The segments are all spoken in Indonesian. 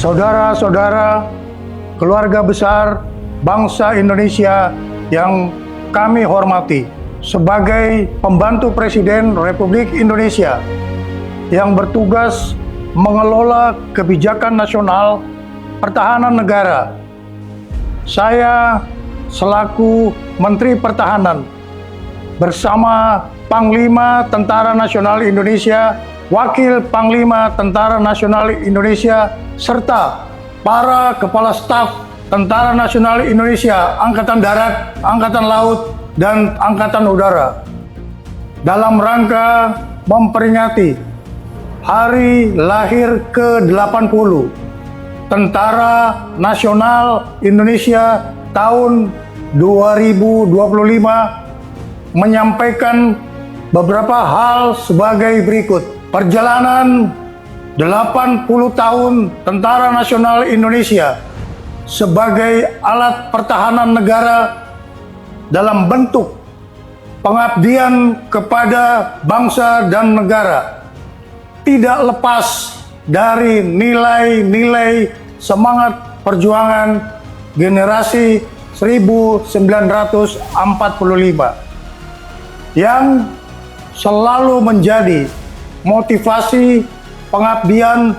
saudara-saudara, keluarga besar bangsa Indonesia yang kami hormati, sebagai pembantu Presiden Republik Indonesia yang bertugas mengelola kebijakan nasional pertahanan negara, saya selaku Menteri Pertahanan bersama Panglima Tentara Nasional Indonesia, Wakil Panglima Tentara Nasional Indonesia, serta para Kepala Staf Tentara Nasional Indonesia, Angkatan Darat, Angkatan Laut, dan Angkatan Udara, dalam rangka memperingati Hari Lahir ke-80 Tentara Nasional Indonesia tahun 2025, menyampaikan beberapa hal sebagai berikut. Perjalanan 80 tahun Tentara Nasional Indonesia sebagai alat pertahanan negara dalam bentuk pengabdian kepada bangsa dan negara tidak lepas dari nilai-nilai semangat perjuangan generasi 1945 yang selalu menjadi motivasi pengabdian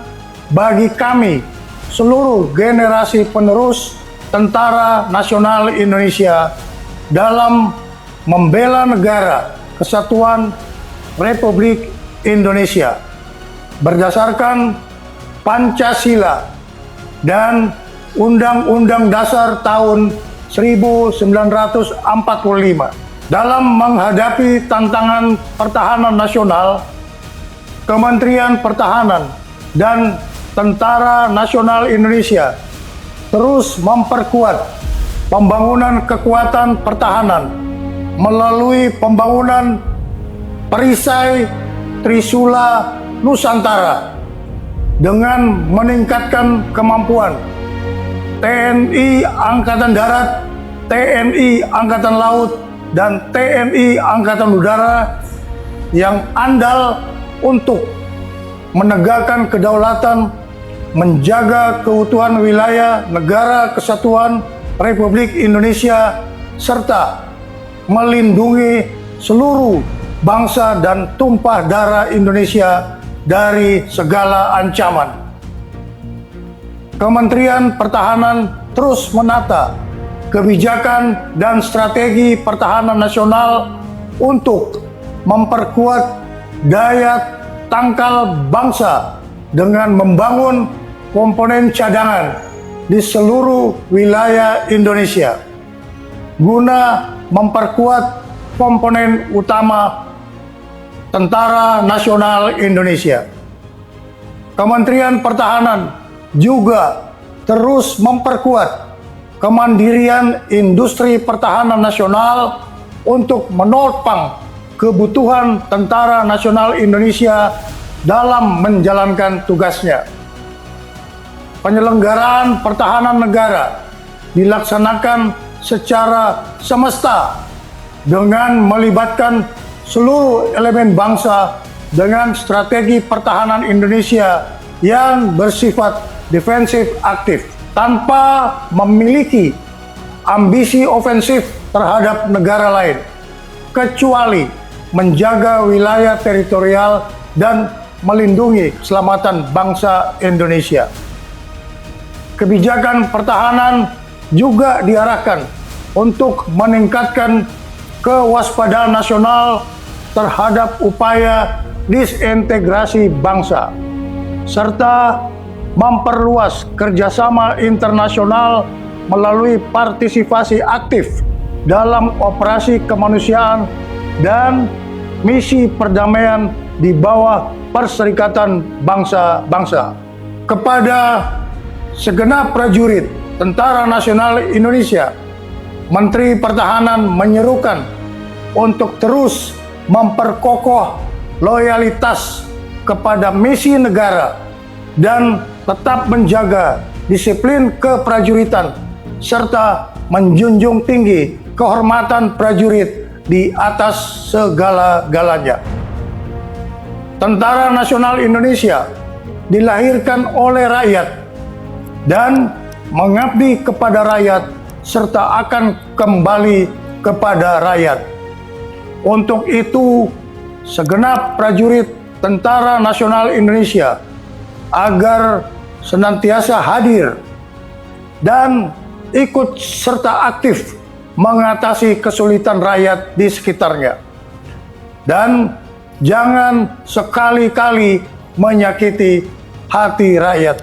bagi kami seluruh generasi penerus Tentara Nasional Indonesia dalam membela negara kesatuan Republik Indonesia berdasarkan Pancasila dan Undang-Undang Dasar tahun 1945. Dalam menghadapi tantangan pertahanan nasional, Kementerian Pertahanan dan Tentara Nasional Indonesia terus memperkuat pembangunan kekuatan pertahanan melalui pembangunan perisai Trisula Nusantara dengan meningkatkan kemampuan TNI Angkatan Darat, TNI Angkatan Laut, dan TNI Angkatan Udara yang andal untuk menegakkan kedaulatan, menjaga keutuhan wilayah negara kesatuan Republik Indonesia, serta melindungi seluruh bangsa dan tumpah darah Indonesia dari segala ancaman. Kementerian Pertahanan terus menata kebijakan dan strategi pertahanan nasional untuk memperkuat daya tangkal bangsa dengan membangun komponen cadangan di seluruh wilayah Indonesia guna memperkuat komponen utama Tentara Nasional Indonesia. Kementerian Pertahanan juga terus memperkuat kemandirian industri pertahanan nasional untuk menopang kebutuhan Tentara Nasional Indonesia dalam menjalankan tugasnya. Penyelenggaraan pertahanan negara dilaksanakan secara semesta dengan melibatkan seluruh elemen bangsa dengan strategi pertahanan Indonesia yang bersifat defensif aktif, tanpa memiliki ambisi ofensif terhadap negara lain, kecuali menjaga wilayah teritorial dan melindungi keselamatan bangsa Indonesia. Kebijakan pertahanan juga diarahkan untuk meningkatkan kewaspadaan nasional terhadap upaya disintegrasi bangsa, serta memperluas kerjasama internasional melalui partisipasi aktif dalam operasi kemanusiaan dan misi perdamaian di bawah Perserikatan Bangsa-Bangsa. Kepada segenap prajurit Tentara Nasional Indonesia, Menteri Pertahanan menyerukan untuk terus memperkokoh loyalitas kepada misi negara dan tetap menjaga disiplin keprajuritan serta menjunjung tinggi kehormatan prajurit di atas segala-galanya. Tentara Nasional Indonesia dilahirkan oleh rakyat dan mengabdi kepada rakyat serta akan kembali kepada rakyat. Untuk itu, segenap prajurit Tentara Nasional Indonesia agar senantiasa hadir dan ikut serta aktif mengatasi kesulitan rakyat di sekitarnya. Dan jangan sekali-kali menyakiti hati rakyat.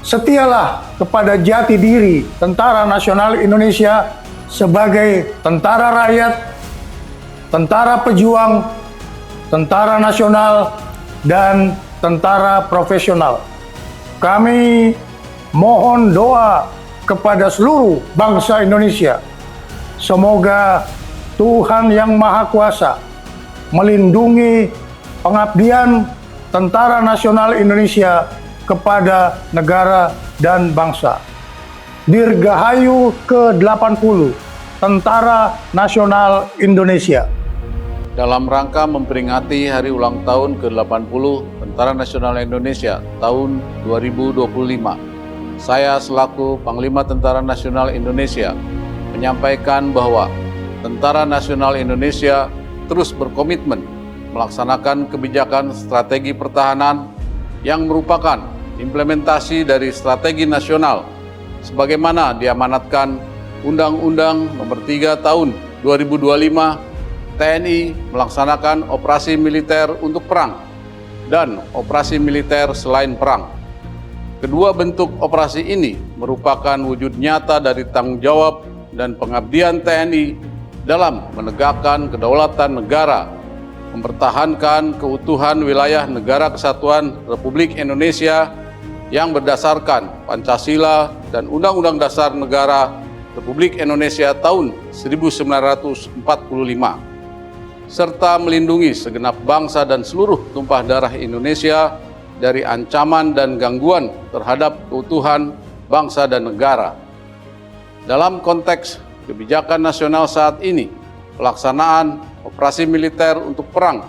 Setialah kepada jati diri Tentara Nasional Indonesia sebagai tentara rakyat, tentara pejuang, tentara nasional, dan tentara profesional. Kami mohon doa kepada seluruh bangsa Indonesia. Semoga Tuhan Yang Maha Kuasa melindungi pengabdian Tentara Nasional Indonesia kepada negara dan bangsa. Dirgahayu ke-80 Tentara Nasional Indonesia. Dalam rangka memperingati hari ulang tahun ke-80 Tentara Nasional Indonesia tahun 2025, saya selaku Panglima Tentara Nasional Indonesia menyampaikan bahwa Tentara Nasional Indonesia terus berkomitmen melaksanakan kebijakan strategi pertahanan yang merupakan implementasi dari strategi nasional sebagaimana diamanatkan Undang-Undang Nomor 3 Tahun 2025 TNI melaksanakan operasi militer untuk perang dan operasi militer selain perang. Kedua bentuk operasi ini merupakan wujud nyata dari tanggung jawab dan pengabdian TNI dalam menegakkan kedaulatan negara, mempertahankan keutuhan wilayah Negara Kesatuan Republik Indonesia yang berdasarkan Pancasila dan Undang-Undang Dasar Negara Republik Indonesia tahun 1945, serta melindungi segenap bangsa dan seluruh tumpah darah Indonesia dari ancaman dan gangguan terhadap keutuhan bangsa dan negara. Dalam konteks kebijakan nasional saat ini, pelaksanaan operasi militer untuk perang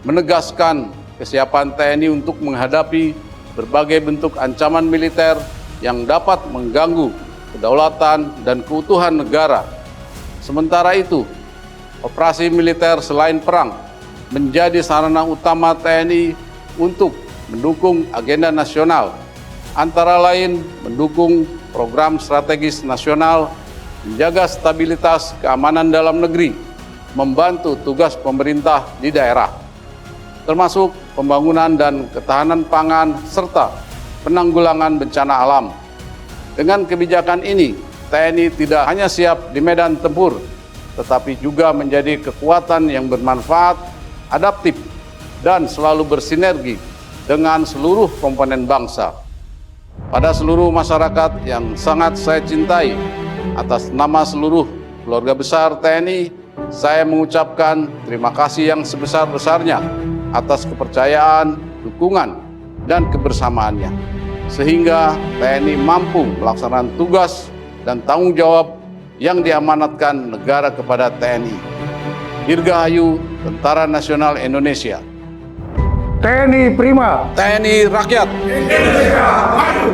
menegaskan kesiapan TNI untuk menghadapi berbagai bentuk ancaman militer yang dapat mengganggu kedaulatan dan keutuhan negara. Sementara itu, operasi militer selain perang menjadi sarana utama TNI untuk mendukung agenda nasional, antara lain mendukung program strategis nasional, menjaga stabilitas keamanan dalam negeri, membantu tugas pemerintah di daerah, termasuk pembangunan dan ketahanan pangan serta penanggulangan bencana alam. Dengan kebijakan ini, TNI tidak hanya siap di medan tempur, tetapi juga menjadi kekuatan yang bermanfaat, adaptif, dan selalu bersinergi dengan seluruh komponen bangsa. Pada seluruh masyarakat yang sangat saya cintai, atas nama seluruh keluarga besar TNI, saya mengucapkan terima kasih yang sebesar-besarnya atas kepercayaan, dukungan, dan kebersamaannya, sehingga TNI mampu melaksanakan tugas dan tanggung jawab yang diamanatkan negara kepada TNI. Dirgahayu Tentara Nasional Indonesia. TNI Prima. TNI Rakyat. Indonesia Maju.